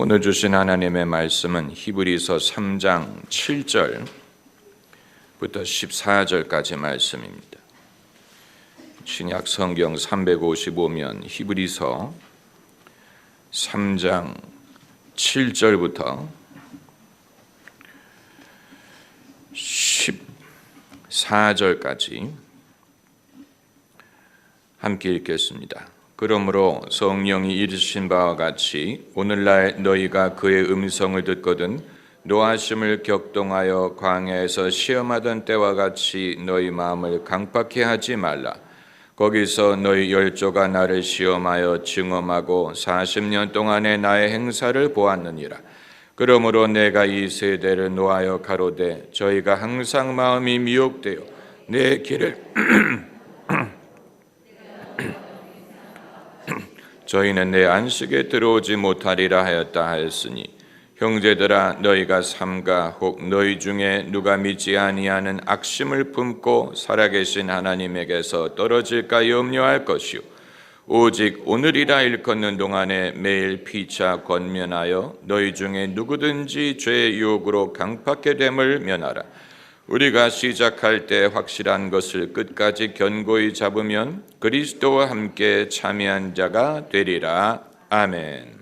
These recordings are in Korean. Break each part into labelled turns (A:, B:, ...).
A: 오늘 주신 하나님의 말씀은 히브리서 3장 7절부터 14절까지 말씀입니다. 신약 성경 355면 히브리서 3장 7절부터 14절까지 함께 읽겠습니다. 그러므로 성령이 이르신 바와 같이 오늘날 너희가 그의 음성을 듣거든 노하심을 격동하여 광야에서 시험하던 때와 같이 너희 마음을 강팍해 하지 말라. 거기서 너희 열조가 나를 시험하여 증언하고 40년 동안의 나의 행사를 보았느니라. 그러므로 내가 이 세대를 노하여 가로되 저희가 항상 마음이 미혹되어 내 길을 저희는 내 안식에 들어오지 못하리라 하였다 하였으니 형제들아 너희가 삼가 혹 너희 중에 누가 믿지 아니하는 악심을 품고 살아계신 하나님에게서 떨어질까 염려할 것이요 오직 오늘이라 일컫는 동안에 매일 피차 권면하여 너희 중에 누구든지 죄의 유혹으로 강팍해 됨을 면하라. 우리가 시작할 때 확실한 것을 끝까지 견고히 잡으면 그리스도와 함께 참여한 자가 되리라. 아멘.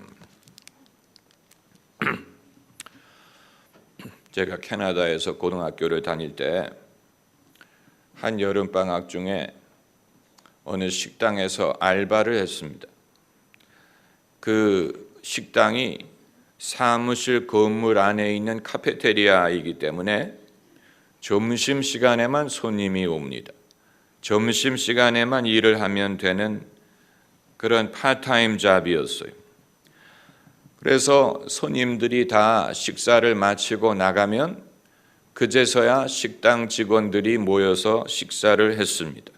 A: 제가 캐나다에서 고등학교를 다닐 때 한 여름방학 중에 어느 식당에서 알바를 했습니다. 그 식당이 사무실 건물 안에 있는 카페테리아이기 때문에 점심시간에만 손님이 옵니다. 점심시간에만 일을 하면 되는 그런 파트타임 잡이었어요. 그래서 손님들이 다 식사를 마치고 나가면 그제서야 식당 직원들이 모여서 식사를 했습니다.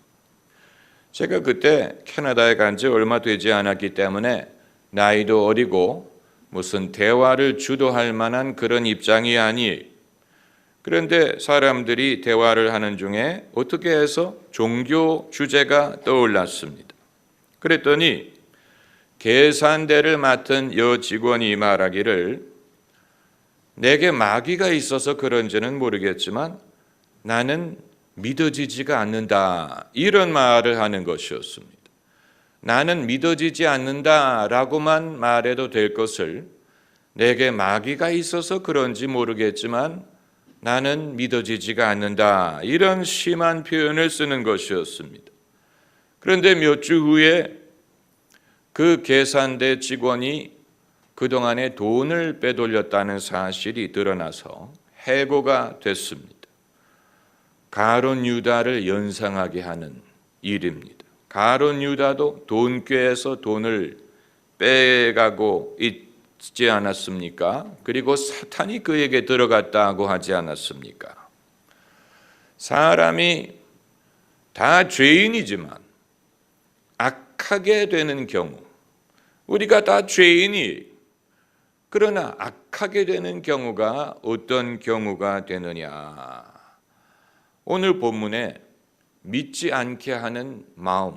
A: 제가 그때 캐나다에 간 지 얼마 되지 않았기 때문에 나이도 어리고 무슨 대화를 주도할 만한 그런 입장이 아니에요. 그런데 사람들이 대화를 하는 중에 어떻게 해서 종교 주제가 떠올랐습니다. 그랬더니 계산대를 맡은 여직원이 말하기를 내게 마귀가 있어서 그런지는 모르겠지만 나는 믿어지지가 않는다. 이런 말을 하는 것이었습니다. 나는 믿어지지 않는다라고만 말해도 될 것을 내게 마귀가 있어서 그런지 모르겠지만 나는 믿어지지가 않는다. 이런 심한 표현을 쓰는 것이었습니다. 그런데 몇 주 후에 그 계산대 직원이 그동안에 돈을 빼돌렸다는 사실이 드러나서 해고가 됐습니다. 가룟 유다를 연상하게 하는 일입니다. 가룟 유다도 돈꾀에서 돈을 빼가고 있지 않았습니까? 그리고 사탄이 그에게 들어갔다고 하지 않았습니까? 사람이 다 죄인이지만 악하게 되는 경우, 우리가 다 죄인이 그러나 악하게 되는 경우가 어떤 경우가 되느냐? 오늘 본문에 믿지 않게 하는 마음,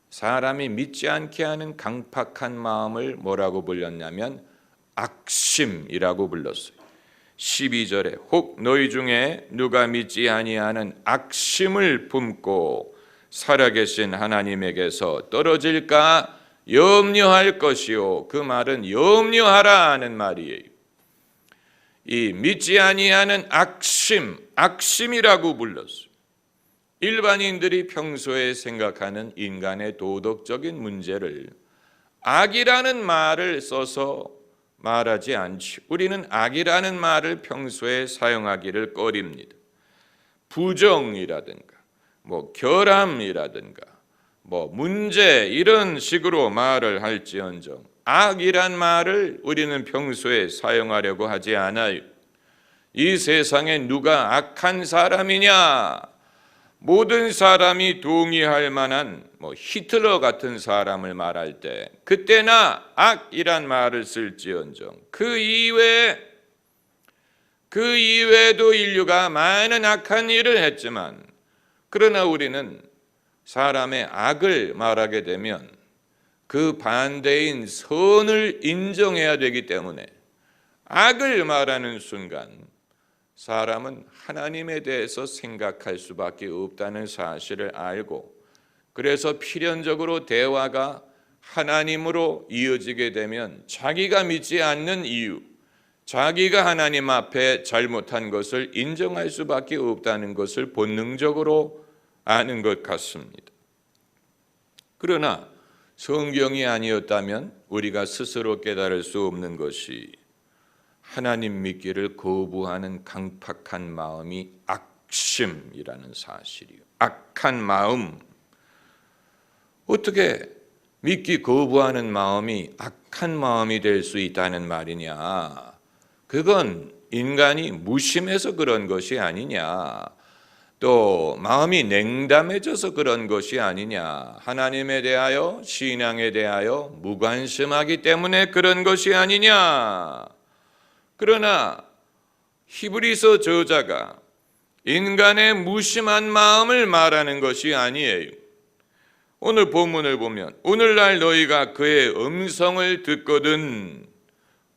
A: 사람이 믿지 않게 하는 강팍한 마음을 뭐라고 불렀냐면 악심이라고 불렀어요. 12절에 혹 너희 중에 누가 믿지 아니하는 악심을 품고 살아계신 하나님에게서 떨어질까 염려할 것이요. 그 말은 염려하라는 말이에요. 이 믿지 아니하는 악심이라고 불렀어요. 일반인들이 평소에 생각하는 인간의 도덕적인 문제를 악이라는 말을 써서 말하지 않죠. 우리는 악이라는 말을 평소에 사용하기를 꺼립니다. 부정이라든가 결함이라든가 문제 이런 식으로 말을 할지언정 악이란 말을 우리는 평소에 사용하려고 하지 않아요. 이 세상에 누가 악한 사람이냐? 모든 사람이 동의할 만한 히틀러 같은 사람을 말할 때 그때나 악이란 말을 쓸지언정 그 이외에도 인류가 많은 악한 일을 했지만 그러나 우리는 사람의 악을 말하게 되면 그 반대인 선을 인정해야 되기 때문에 악을 말하는 순간 사람은 하나님에 대해서 생각할 수밖에 없다는 사실을 알고, 그래서 필연적으로 대화가 하나님으로 이어지게 되면 자기가 믿지 않는 이유, 자기가 하나님 앞에 잘못한 것을 인정할 수밖에 없다는 것을 본능적으로 아는 것 같습니다. 그러나 성경이 아니었다면 우리가 스스로 깨달을 수 없는 것이 하나님 믿기를 거부하는 강팍한 마음이 악심이라는 사실이요. 악한 마음. 어떻게 믿기 거부하는 마음이 악한 마음이 될 수 있다는 말이냐? 그건 인간이 무심해서 그런 것이 아니냐? 또 마음이 냉담해져서 그런 것이 아니냐? 하나님에 대하여, 신앙에 대하여 무관심하기 때문에 그런 것이 아니냐? 그러나 히브리서 저자가 인간의 무심한 마음을 말하는 것이 아니에요. 오늘 본문을 보면 오늘날 너희가 그의 음성을 듣거든,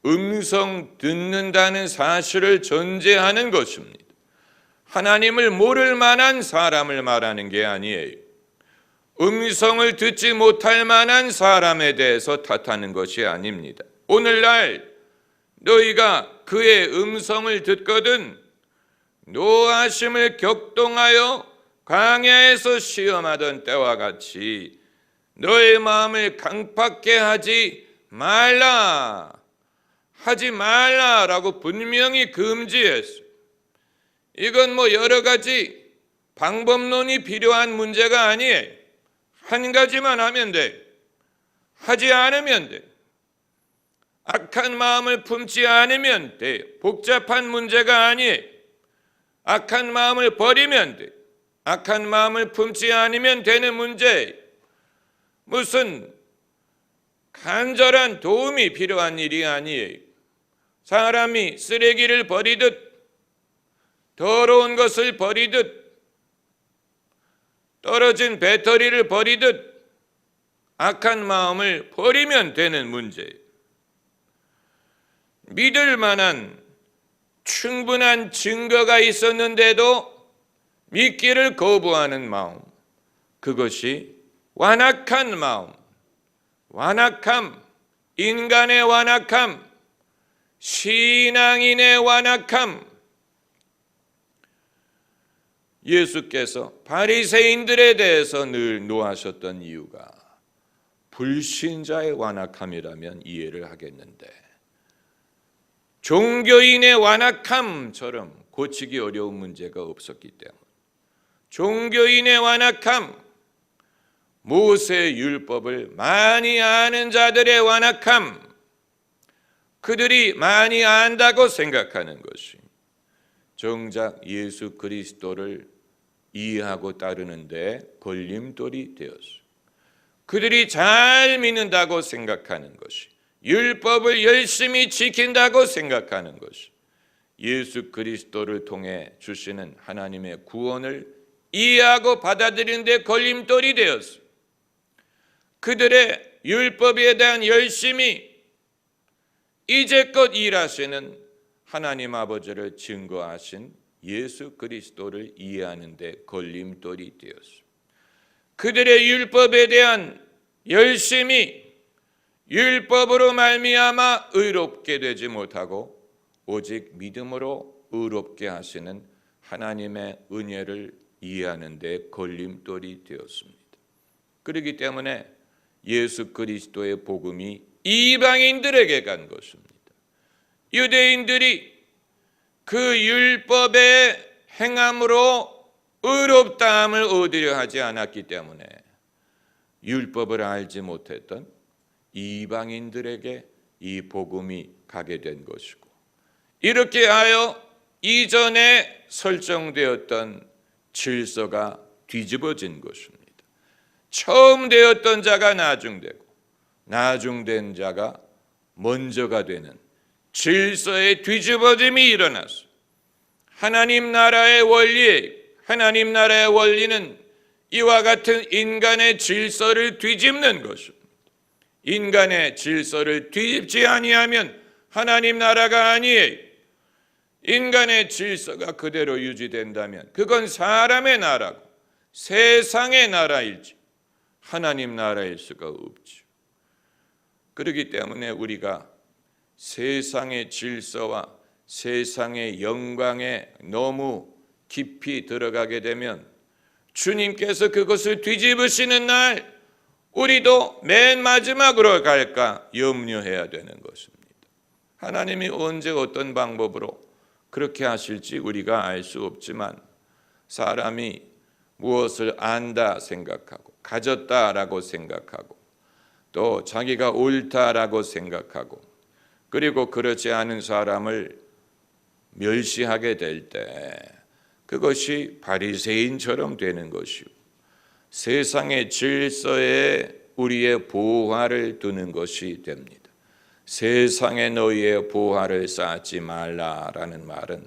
A: 음성 듣는다는 사실을 전제하는 것입니다. 하나님을 모를 만한 사람을 말하는 게 아니에요. 음성을 듣지 못할 만한 사람에 대해서 탓하는 것이 아닙니다. 오늘날 너희가 그의 음성을 듣거든 노하심을 격동하여 광야에서 시험하던 때와 같이 너의 마음을 강팍게 하지 말라라고 분명히 금지했어요. 이건 여러 가지 방법론이 필요한 문제가 아니에요. 한 가지만 하면 돼. 하지 않으면 돼. 악한 마음을 품지 않으면 돼. 복잡한 문제가 아니에요. 악한 마음을 버리면 돼. 악한 마음을 품지 않으면 되는 문제. 무슨 간절한 도움이 필요한 일이 아니에요. 사람이 쓰레기를 버리듯, 더러운 것을 버리듯, 떨어진 배터리를 버리듯 악한 마음을 버리면 되는 문제예요. 믿을 만한 충분한 증거가 있었는데도 믿기를 거부하는 마음, 그것이 완악한 마음, 완악함, 인간의 완악함, 신앙인의 완악함. 예수께서 바리새인들에 대해서 늘 노하셨던 이유가 불신자의 완악함이라면 이해를 하겠는데, 종교인의 완악함처럼 고치기 어려운 문제가 없었기 때문에, 종교인의 완악함, 모세 율법을 많이 아는 자들의 완악함, 그들이 많이 안다고 생각하는 것이 정작 예수 그리스도를 이해하고 따르는데 걸림돌이 되었어요. 그들이 잘 믿는다고 생각하는 것이, 율법을 열심히 지킨다고 생각하는 것이 예수 그리스도를 통해 주시는 하나님의 구원을 이해하고 받아들이는 데 걸림돌이 되었어요. 그들의 율법에 대한 열심이 이제껏 일하시는 하나님 아버지를 증거하신 예수 그리스도를 이해하는 데 걸림돌이 되었어요. 그들의 율법에 대한 열심이 율법으로 말미암아 의롭게 되지 못하고 오직 믿음으로 의롭게 하시는 하나님의 은혜를 이해하는 데 걸림돌이 되었습니다. 그렇기 때문에 예수 그리스도의 복음이 이방인들에게 간 것입니다. 유대인들이 그 율법의 행함으로 의롭다함을 얻으려 하지 않았기 때문에 율법을 알지 못했던 이방인들에게 이 복음이 가게 된 것이고, 이렇게 하여 이전에 설정되었던 질서가 뒤집어진 것입니다. 처음 되었던 자가 나중되고 나중된 자가 먼저가 되는 질서의 뒤집어짐이 일어났어요. 하나님 나라의 원리는 이와 같은 인간의 질서를 뒤집는 것입니다. 인간의 질서를 뒤집지 아니하면 하나님 나라가 아니에요. 인간의 질서가 그대로 유지된다면 그건 사람의 나라고 세상의 나라일지 하나님 나라일 수가 없죠. 그렇기 때문에 우리가 세상의 질서와 세상의 영광에 너무 깊이 들어가게 되면 주님께서 그것을 뒤집으시는 날 우리도 맨 마지막으로 갈까 염려해야 되는 것입니다. 하나님이 언제 어떤 방법으로 그렇게 하실지 우리가 알 수 없지만 사람이 무엇을 안다 생각하고 가졌다라고 생각하고 또 자기가 옳다라고 생각하고 그리고 그렇지 않은 사람을 멸시하게 될 때 그것이 바리새인처럼 되는 것이고 세상의 질서에 우리의 보화를 두는 것이 됩니다. 세상에 너희의 보화를 쌓지 말라라는 말은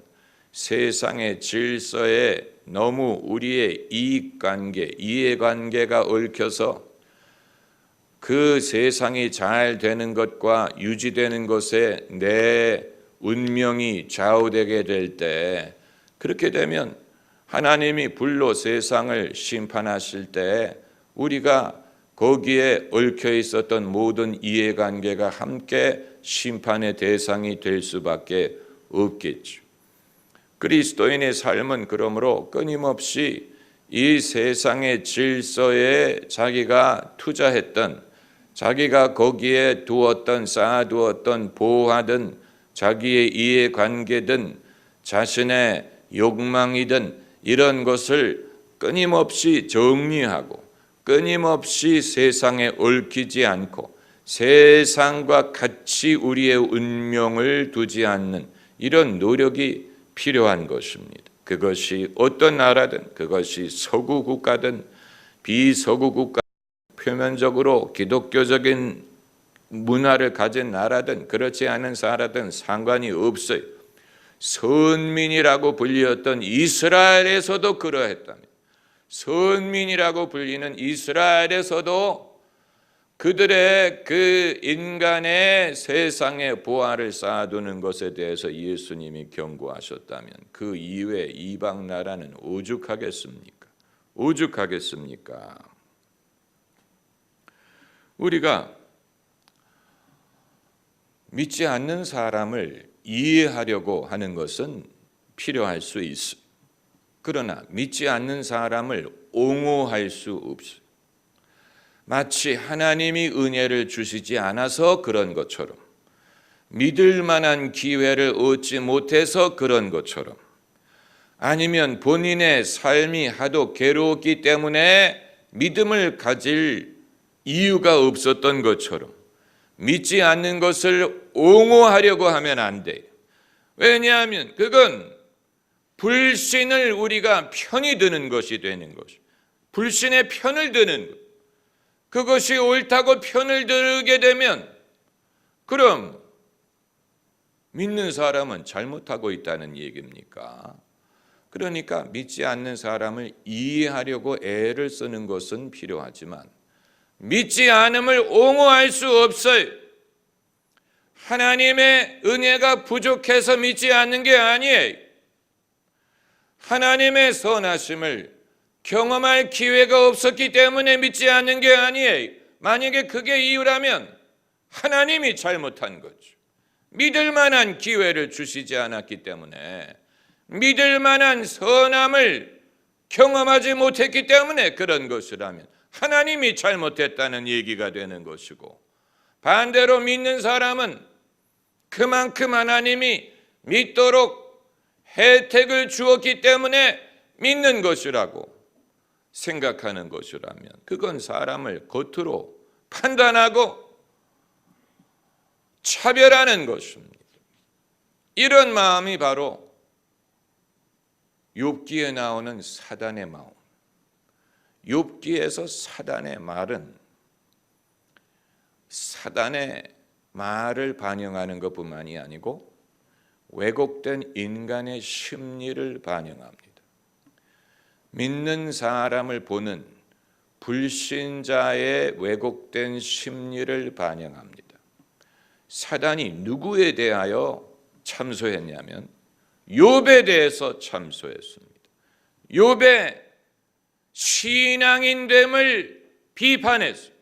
A: 세상의 질서에 너무 우리의 이익관계, 이해관계가 얽혀서 그 세상이 잘 되는 것과 유지되는 것에 내 운명이 좌우되게 될 때 그렇게 되면 하나님이 불로 세상을 심판하실 때 우리가 거기에 얽혀 있었던 모든 이해관계가 함께 심판의 대상이 될 수밖에 없겠죠. 그리스도인의 삶은 그러므로 끊임없이 이 세상의 질서에 자기가 투자했던 자기가 거기에 두었던 쌓아두었던 보화든 자기의 이해관계든 자신의 욕망이든 이런 것을 끊임없이 정리하고 끊임없이 세상에 얽히지 않고 세상과 같이 우리의 운명을 두지 않는 이런 노력이 필요한 것입니다. 그것이 어떤 나라든 그것이 서구 국가든 비서구 국가 표면적으로 기독교적인 문화를 가진 나라든 그렇지 않은 나라든 상관이 없어요. 선민이라고 불렸던 이스라엘에서도 그러했답니다. 선민이라고 불리는 이스라엘에서도 그들의 그 인간의 세상에 보화를 쌓아두는 것에 대해서 예수님이 경고하셨다면 그 이외 이방 나라는 오죽하겠습니까? 오죽하겠습니까? 우리가 믿지 않는 사람을 이해하려고 하는 것은 필요할 수 있어요. 그러나 믿지 않는 사람을 옹호할 수 없어요. 마치 하나님이 은혜를 주시지 않아서 그런 것처럼 믿을 만한 기회를 얻지 못해서 그런 것처럼 아니면 본인의 삶이 하도 괴로웠기 때문에 믿음을 가질 이유가 없었던 것처럼 믿지 않는 것을 옹호하려고 하면 안 돼요. 왜냐하면 그건 불신을 우리가 편이 드는 것이 되는 것이죠. 불신의 편을 드는 것. 그것이 옳다고 편을 들게 되면 그럼 믿는 사람은 잘못하고 있다는 얘기입니까? 그러니까 믿지 않는 사람을 이해하려고 애를 쓰는 것은 필요하지만 믿지 않음을 옹호할 수 없어요. 하나님의 은혜가 부족해서 믿지 않는 게 아니에요. 하나님의 선하심을 경험할 기회가 없었기 때문에 믿지 않는 게 아니에요. 만약에 그게 이유라면 하나님이 잘못한 거죠. 믿을 만한 기회를 주시지 않았기 때문에 믿을 만한 선함을 경험하지 못했기 때문에 그런 것이라면 하나님이 잘못했다는 얘기가 되는 것이고 반대로 믿는 사람은 그만큼 하나님이 믿도록 혜택을 주었기 때문에 믿는 것이라고 생각하는 것이라면 그건 사람을 겉으로 판단하고 차별하는 것입니다. 이런 마음이 바로 욥기에 나오는 사단의 마음. 욥기에서 사단의 말은 사단의 말을 반영하는 것뿐만이 아니고 왜곡된 인간의 심리를 반영합니다. 믿는 사람을 보는 불신자의 왜곡된 심리를 반영합니다. 사단이 누구에 대하여 참소했냐면 욥에 대해서 참소했습니다. 욥의 신앙인됨을 비판했어요.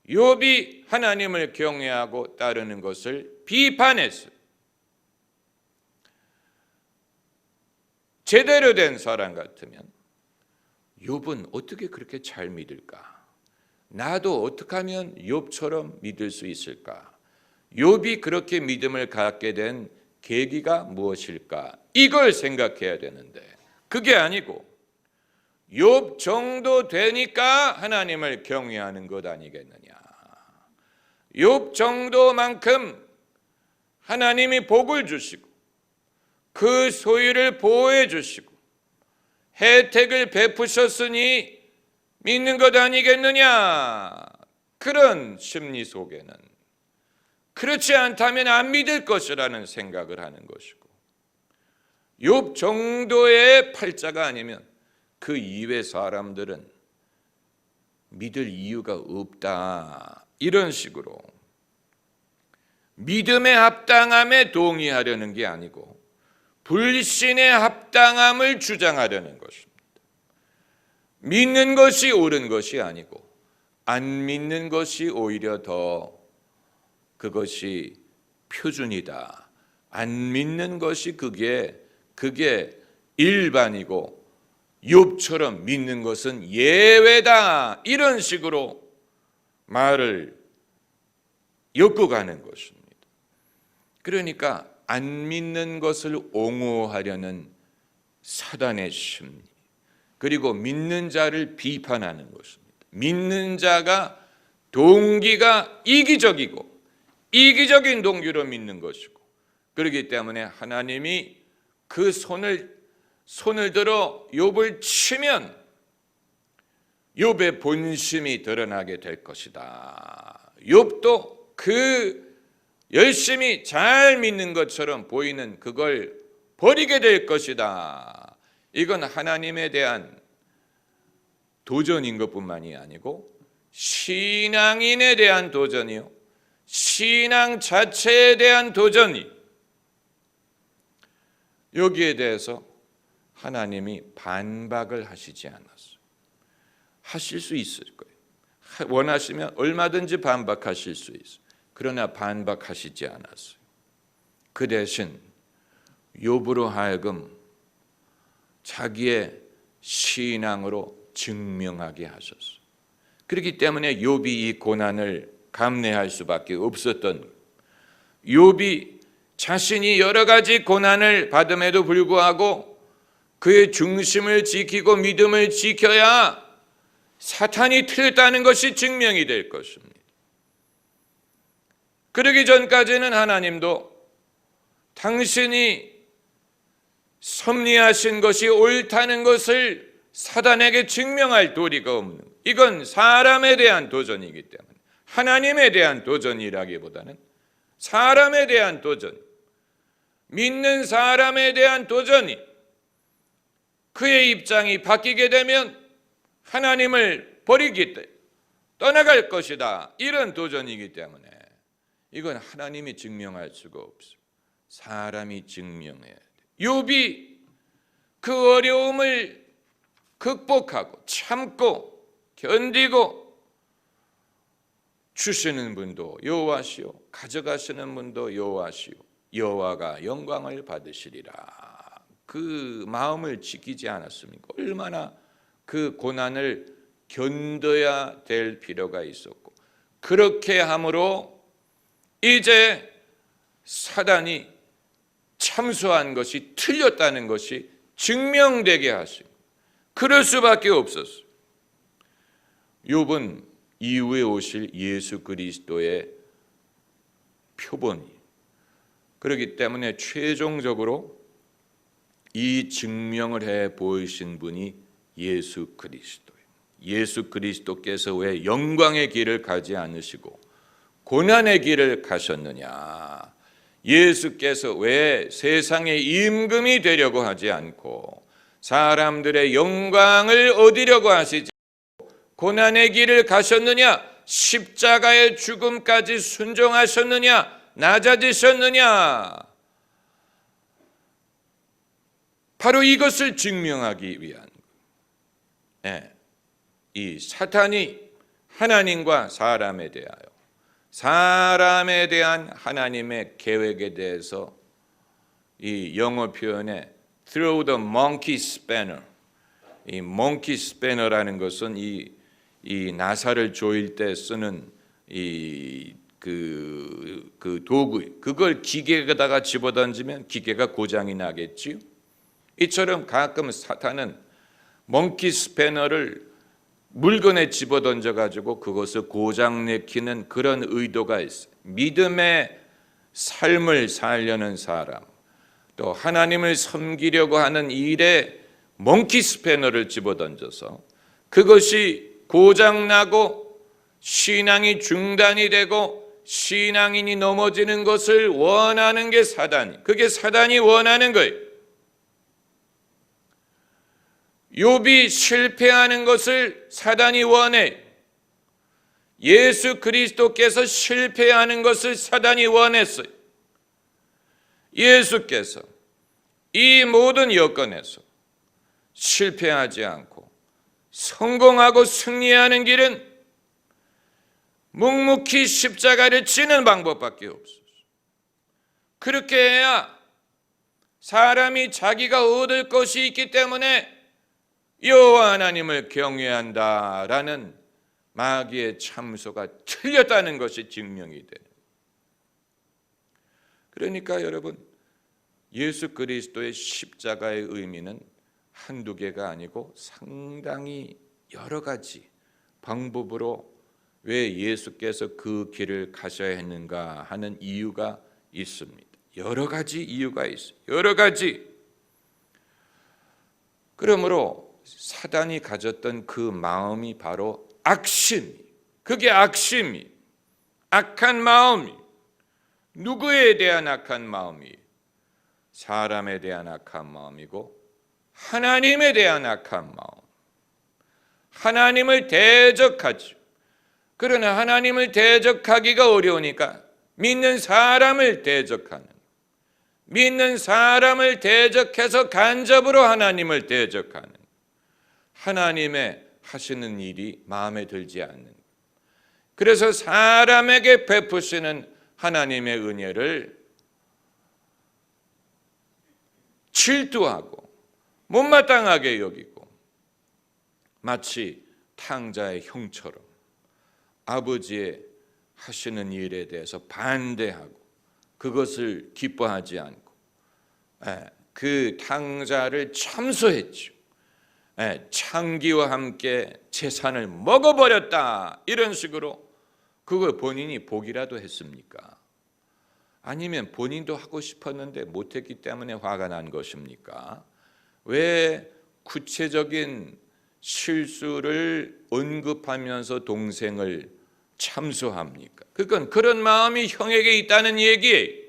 A: 욥이 하나님을 경외하고 따르는 것을 비판했어요. 제대로 된 사람 같으면 욥은 어떻게 그렇게 잘 믿을까? 나도 어떻게 하면 욥처럼 믿을 수 있을까? 욥이 그렇게 믿음을 갖게 된 계기가 무엇일까? 이걸 생각해야 되는데 그게 아니고 욥 정도 되니까 하나님을 경외하는 것 아니겠느냐? 욥 정도만큼 하나님이 복을 주시고 그 소유를 보호해 주시고 혜택을 베푸셨으니 믿는 것 아니겠느냐? 그런 심리 속에는 그렇지 않다면 안 믿을 것이라는 생각을 하는 것이고 욥 정도의 팔자가 아니면 그 이외 사람들은 믿을 이유가 없다. 이런 식으로 믿음의 합당함에 동의하려는 게 아니고 불신의 합당함을 주장하려는 것입니다. 믿는 것이 옳은 것이 아니고 안 믿는 것이 오히려 더 그것이 표준이다. 안 믿는 것이 그게 일반이고 욥처럼 믿는 것은 예외다. 이런 식으로 말을 엮어가는 것입니다. 그러니까 안 믿는 것을 옹호하려는 사단의 심리, 그리고 믿는 자를 비판하는 것입니다. 믿는 자가 동기가 이기적인 동기로 믿는 것이고, 그렇기 때문에 하나님이 그 손을 들어 욥을 치면 욥의 본심이 드러나게 될 것이다. 욥도 그 열심히 잘 믿는 것처럼 보이는 그걸 버리게 될 것이다. 이건 하나님에 대한 도전인 것뿐만이 아니고 신앙인에 대한 도전이요, 신앙 자체에 대한 도전이, 여기에 대해서 하나님이 반박을 하시지 않았어요. 하실 수 있을 거예요. 원하시면 얼마든지 반박하실 수 있어요. 그러나 반박하시지 않았어요. 그 대신 욥으로 하여금 자기의 신앙으로 증명하게 하셨어요. 그렇기 때문에 욥이 이 고난을 감내할 수밖에 없었던, 욥이 자신이 여러 가지 고난을 받음에도 불구하고 그의 중심을 지키고 믿음을 지켜야 사탄이 틀렸다는 것이 증명이 될 것입니다. 그러기 전까지는 하나님도 당신이 섭리하신 것이 옳다는 것을 사단에게 증명할 도리가 없는, 이건 사람에 대한 도전이기 때문에, 하나님에 대한 도전이라기보다는 사람에 대한 도전, 믿는 사람에 대한 도전이, 그의 입장이 바뀌게 되면 하나님을 버리기 때문에 떠나갈 것이다, 이런 도전이기 때문에 이건 하나님이 증명할 수가 없어요. 사람이 증명해야 돼. 욥이 그 어려움을 극복하고 참고 견디고, 주시는 분도 여호와시요 가져가시는 분도 여호와시요 여호와가 영광을 받으시리라, 그 마음을 지키지 않았습니까? 얼마나 그 고난을 견뎌야 될 필요가 있었고, 그렇게 함으로 이제 사단이 참소한 것이 틀렸다는 것이 증명되게 하시고, 그럴 수밖에 없었어요. 욥은 이후에 오실 예수 그리스도의 표본이, 그렇기 때문에 최종적으로 이 증명을 해 보이신 분이 예수 그리스도예요. 예수 그리스도께서 왜 영광의 길을 가지 않으시고 고난의 길을 가셨느냐? 예수께서 왜 세상의 임금이 되려고 하지 않고 사람들의 영광을 얻으려고 하시지 고난의 길을 가셨느냐? 십자가의 죽음까지 순종하셨느냐, 낮아지셨느냐. 바로 이것을 증명하기 위한 이 사탄이 하나님과 사람에 대한 하나님의 계획에 대해서 이 영어 표현에 throw the monkey spanner, 이 monkey spanner라는 것은 이 나사를 조일 때 쓰는 그 도구, 그걸 기계에다가 집어던지면 기계가 고장이 나겠지요. 이처럼 가끔 사탄은 몽키 스패너를 물건에 집어던져 가지고 그것을 고장내키는 그런 의도가 있어요. 믿음의 삶을 살려는 사람, 또 하나님을 섬기려고 하는 일에 몽키 스패너를 집어던져서 그것이 고장나고 신앙이 중단이 되고 신앙인이 넘어지는 것을 원하는 게 그게 사단이 원하는 거예요. 욥이 실패하는 것을 사단이 원해. 예수 그리스도께서 실패하는 것을 사단이 원했어요. 예수께서 이 모든 여건에서 실패하지 않고 성공하고 승리하는 길은 묵묵히 십자가를 지는 방법밖에 없어요. 그렇게 해야 사람이 자기가 얻을 것이 있기 때문에 여호와 하나님을 경외한다라는 마귀의 참소가 틀렸다는 것이 증명이 돼요. 그러니까 여러분, 예수 그리스도의 십자가의 의미는 한두 개가 아니고 상당히 여러 가지 방법으로 왜 예수께서 그 길을 가셔야 했는가 하는 이유가 있습니다. 여러 가지 이유가 있어요. 여러 가지. 그러므로 사단이 가졌던 그 마음이 바로 그게 악심이, 악한 마음이, 누구에 대한 악한 마음이? 사람에 대한 악한 마음이고 하나님에 대한 악한 마음. 하나님을 대적하죠. 그러나 하나님을 대적하기가 어려우니까 믿는 사람을 대적해서 간접으로 하나님을 대적하는, 하나님의 하시는 일이 마음에 들지 않는, 그래서 사람에게 베푸시는 하나님의 은혜를 질투하고 못마땅하게 여기고 마치 탕자의 형처럼 아버지의 하시는 일에 대해서 반대하고 그것을 기뻐하지 않고 그 탕자를 참소했죠. 창기와 함께 재산을 먹어버렸다, 이런 식으로. 그걸 본인이 복이라도 했습니까? 아니면 본인도 하고 싶었는데 못했기 때문에 화가 난 것입니까? 왜 구체적인 실수를 언급하면서 동생을 참소합니까? 그건 그런 마음이 형에게 있다는 얘기예요.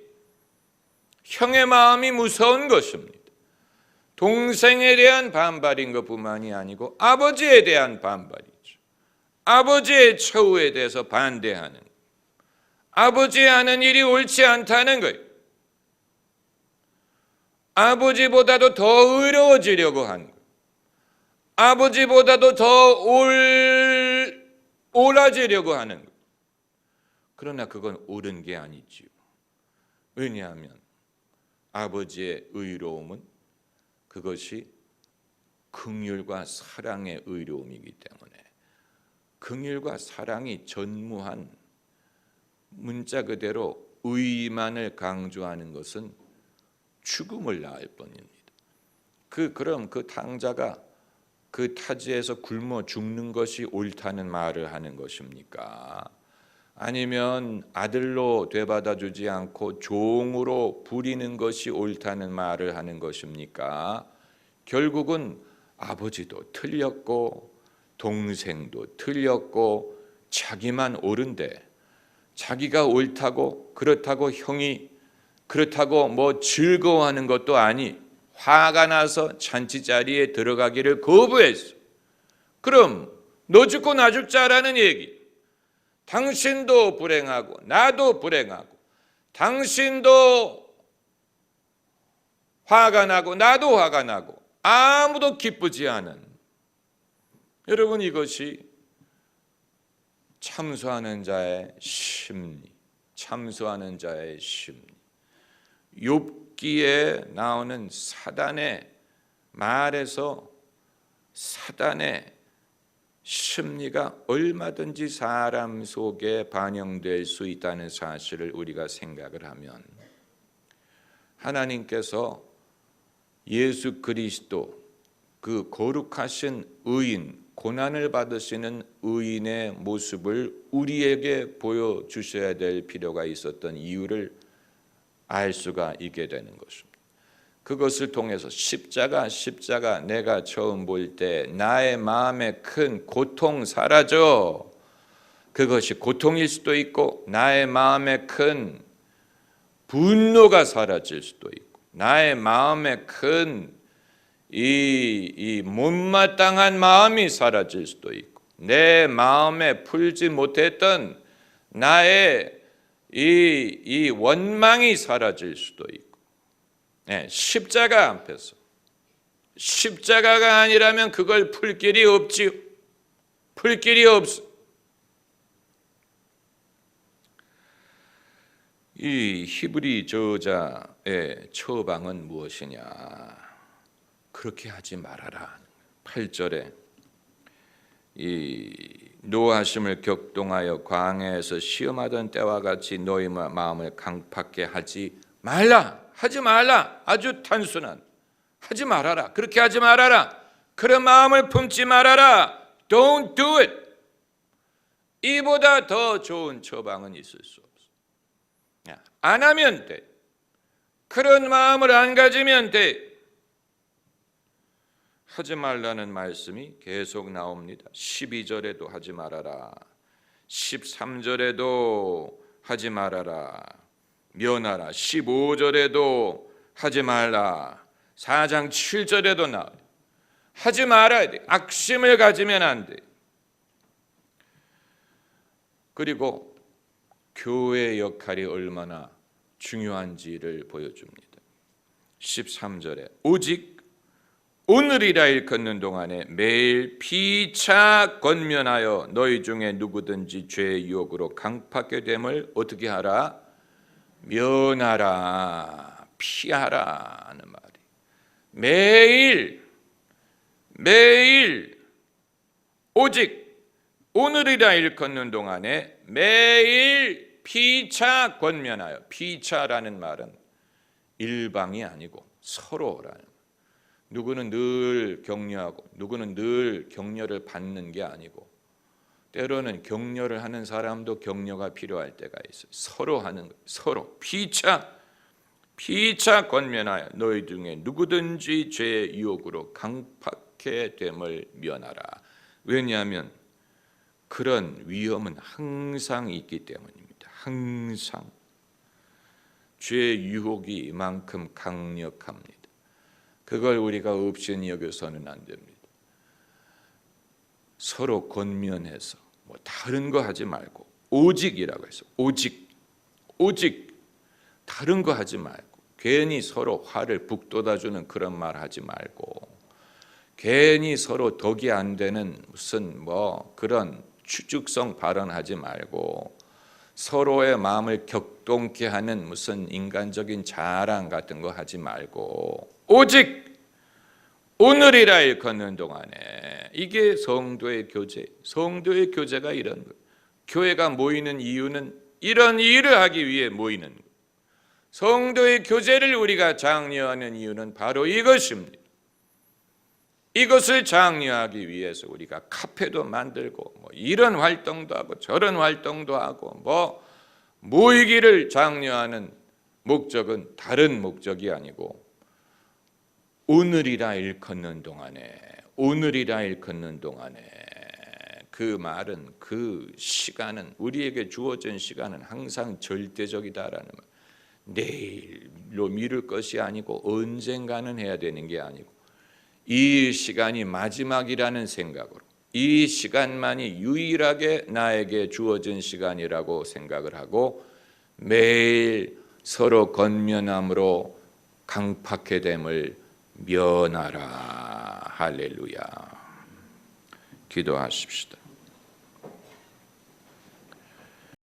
A: 형의 마음이 무서운 것입니다. 동생에 대한 반발인 것뿐만이 아니고 아버지에 대한 반발이죠. 아버지의 처우에 대해서 반대하는, 아버지의 하는 일이 옳지 않다는 거예요. 아버지보다도 더 의로워지려고 하는 거예요. 아버지보다도 더 옳아지려고 하는 거예요. 그러나 그건 옳은 게 아니지요. 왜냐하면 아버지의 의로움은 그것이 긍휼과 사랑의 의로움이기 때문에, 긍휼과 사랑이 전무한, 문자 그대로 의만을 강조하는 것은 죽음을 낳을 뿐입니다. 그럼 그 탕자가 그 타지에서 굶어 죽는 것이 옳다는 말을 하는 것입니까? 아니면 아들로 되받아주지 않고 종으로 부리는 것이 옳다는 말을 하는 것입니까? 결국은 아버지도 틀렸고 동생도 틀렸고 자기만 옳은데, 자기가 옳다고 그렇다고 형이 그렇다고 뭐 즐거워하는 것도 아니, 화가 나서 잔치 자리에 들어가기를 거부했어. 그럼 너 죽고 나 죽자라는 얘기. 당신도 불행하고 나도 불행하고 당신도 화가 나고 나도 화가 나고 아무도 기쁘지 않은, 여러분, 이것이 참소하는 자의 심리, 참소하는 자의 심리. 욥기에 나오는 사단의 말에서 사단의 심리가 얼마든지 사람 속에 반영될 수 있다는 사실을 우리가 생각을 하면, 하나님께서 예수 그리스도, 그 거룩하신 의인, 고난을 받으시는 의인의 모습을 우리에게 보여주셔야 될 필요가 있었던 이유를 알 수가 있게 되는 것입니다. 그것을 통해서 십자가 내가 처음 볼 때 나의 마음에 큰 고통 사라져. 그것이 고통일 수도 있고 나의 마음에 큰 분노가 사라질 수도 있고 나의 마음에 큰 이 못마땅한 마음이 사라질 수도 있고 내 마음에 풀지 못했던 나의 이 원망이 사라질 수도 있고, 십자가 앞에서, 십자가가 아니라면 그걸 풀 길이 없지요. 풀 길이 없어. 이 히브리 저자의 처방은 무엇이냐? 그렇게 하지 말아라. 8절에 이 노하심을 격동하여 광야에서 시험하던 때와 같이 너희 마음을 강팍게 하지 말라. 하지 말라. 아주 단순한, 하지 말아라. 그렇게 하지 말아라. 그런 마음을 품지 말아라. Don't do it. 이보다 더 좋은 처방은 있을 수 없어. 안 하면 돼. 그런 마음을 안 가지면 돼. 하지 말라는 말씀이 계속 나옵니다. 12절에도 하지 말아라. 13절에도 하지 말아라. 면하라. 15절에도 하지 말라. 4장 7절에도 나와요. 하지 말아야 돼. 악심을 가지면 안 돼. 그리고 교회의 역할이 얼마나 중요한지를 보여줍니다. 13절에 오직 오늘이라 일컫는 동안에 매일 피차 권면하여 너희 중에 누구든지 죄의 유혹으로 강팍게 됨을 어떻게 하라? 면하라, 피하라 하는 말이 매일 오직 오늘이라 일컫는 동안에 매일 피차 권면하여, 피차라는 말은 일방이 아니고 서로라는, 누구는 늘 격려하고 누구는 늘 격려를 받는 게 아니고 때로는 격려를 하는 사람도 격려가 필요할 때가 있어요. 서로 하는 거예요. 서로 피차 권면하여 너희 중에 누구든지 죄의 유혹으로 강팍해 됨을 면하라. 왜냐하면 그런 위험은 항상 있기 때문입니다. 항상 죄의 유혹이 이만큼 강력합니다. 그걸 우리가 없이 여겨서는 안 됩니다. 서로 권면해서 다른 거 하지 말고 오직이라고 해서 오직 다른 거 하지 말고 괜히 서로 화를 북돋아주는 그런 말 하지 말고 괜히 서로 덕이 안 되는 무슨 그런 추측성 발언하지 말고 서로의 마음을 격동케 하는 무슨 인간적인 자랑 같은 거 하지 말고 오직 오늘이라 일컫는 동안에, 이게 성도의 교제. 성도의 교제가 이런 거예요. 교회가 모이는 이유는 이런 일을 하기 위해 모이는 거예요. 성도의 교제를 우리가 장려하는 이유는 바로 이것입니다. 이것을 장려하기 위해서 우리가 카페도 만들고 이런 활동도 하고 저런 활동도 하고 모이기를 장려하는 목적은 다른 목적이 아니고 오늘이라 일컫는 동안에 그 말은 그 시간은 우리에게 주어진 시간은 항상 절대적이다라는 말. 내일로 미룰 것이 아니고 언젠가는 해야 되는 게 아니고 이 시간이 마지막이라는 생각으로 이 시간만이 유일하게 나에게 주어진 시간이라고 생각을 하고 매일 서로 권면함으로 강팍해 됨을 면하라. 할렐루야. 기도하십시다.